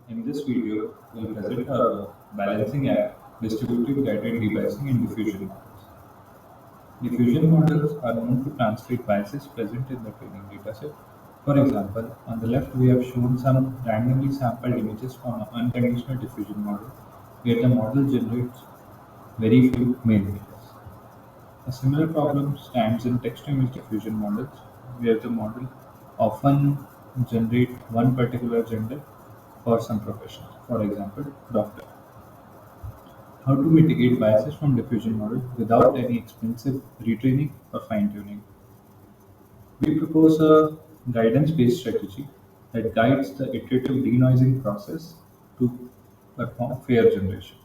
In this video, we'll present our work balancing act, distributive guided debiasing in diffusion models. Diffusion models are known to translate biases present in the training dataset. For example, on the left we have shown some randomly sampled images from an unconditional diffusion model, where the model generates very few male images. A similar problem stands in text-to-image diffusion models, where the model often generate one particular gender for some professions, for example, doctor. How to mitigate biases from diffusion model without any expensive retraining or fine-tuning. We propose a guidance-based strategy that guides the iterative denoising process to perform fair generation.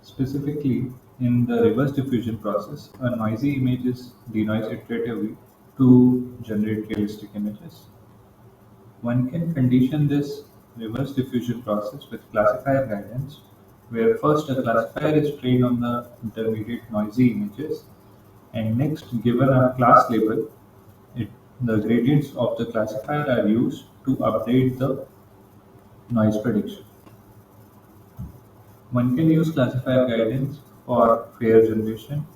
Specifically, in the reverse diffusion process, a noisy image is denoised iteratively to generate realistic images. One can condition this reverse diffusion process with classifier guidance, where first a classifier is trained on the intermediate noisy images, and next, given a class label, it, the gradients of the classifier are used to update the noise prediction. One can use classifier guidance for fair generation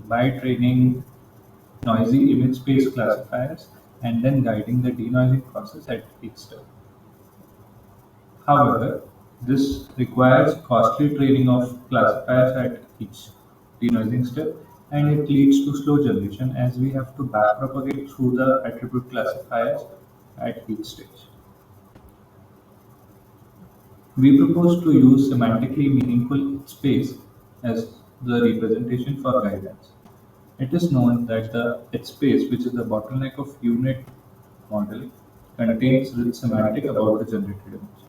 by training noisy image space classifiers and then guiding the denoising process at each step. However, this requires costly training of classifiers at each denoising step, and it leads to slow generation as we have to backpropagate through the attribute classifiers at each stage. We propose to use semantically meaningful space as the representation for guidance. It is known that the H space, which is the bottleneck of UNet model, contains rich semantic about the generated image.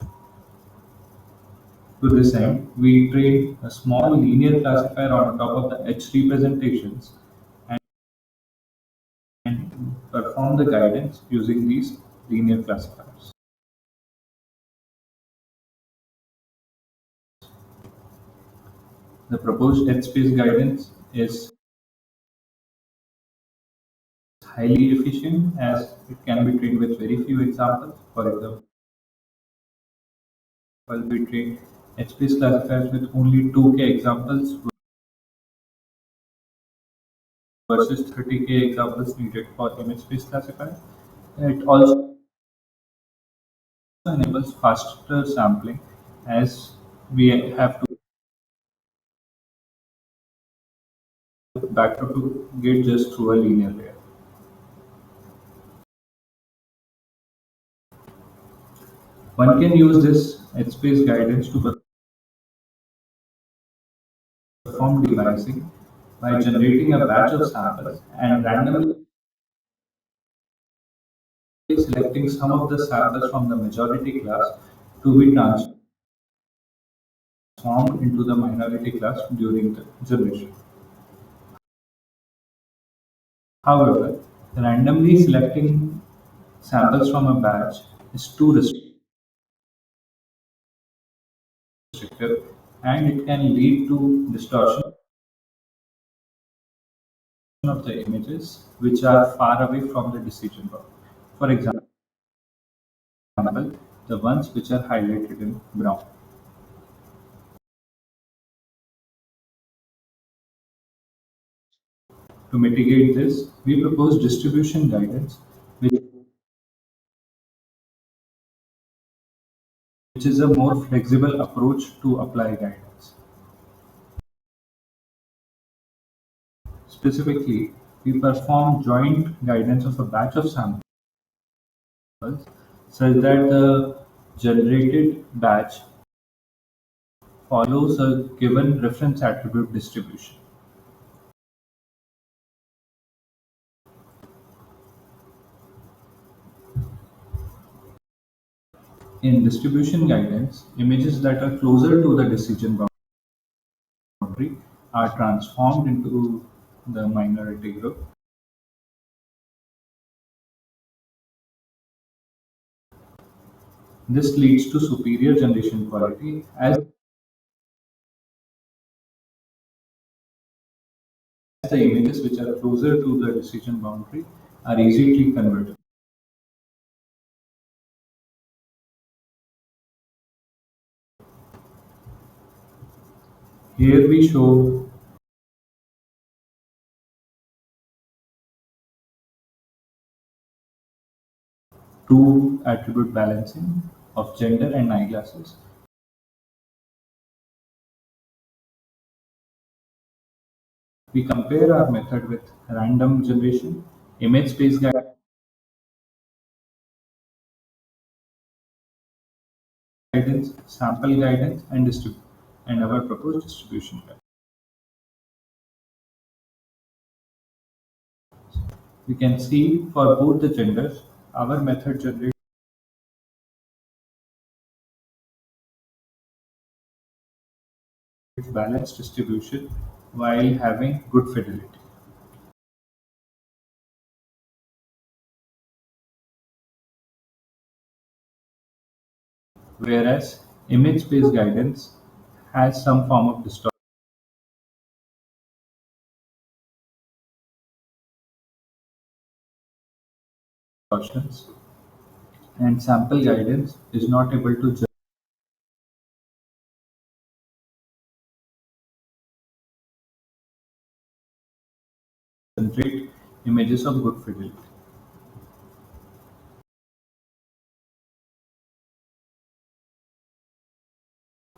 To this end, we train a small linear classifier on top of the H representations and perform the guidance using these linear classifiers. The proposed H space guidance is highly efficient as it can be trained with very few examples. For example, we train H space classifiers with only 2K examples versus 30K examples needed for image space classifier. It also enables faster sampling as we have to backpropagate just through a linear layer. One can use this H-space guidance to perform debiasing by generating a batch of samples and randomly selecting some of the samples from the majority class to be transformed into the minority class during the generation. However, randomly selecting samples from a batch is too restrictive and it can lead to distortion of the images which are far away from the decision bound. For example, the ones which are highlighted in brown. To mitigate this, we propose distribution guidance, which is a more flexible approach to apply guidance. Specifically, we perform joint guidance of a batch of samples such that the generated batch follows a given reference attribute distribution. In distribution guidance, images that are closer to the decision boundary are transformed into the minority group. This leads to superior generation quality as the images which are closer to the decision boundary are easily converted. Here we show two attribute balancing of gender and eyeglasses. We compare our method with random generation, image space guidance, sample guidance, and our proposed distribution. We can see for both the genders, our method generates balanced distribution while having good fidelity. Whereas image-based guidance has some form of distortions, and sample guidance is not able to generate images of good fidelity.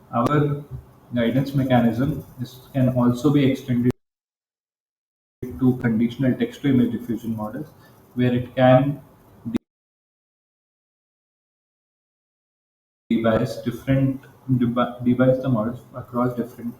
Our guidance mechanism can also be extended to conditional text-to-image diffusion models, where it can debias the models across different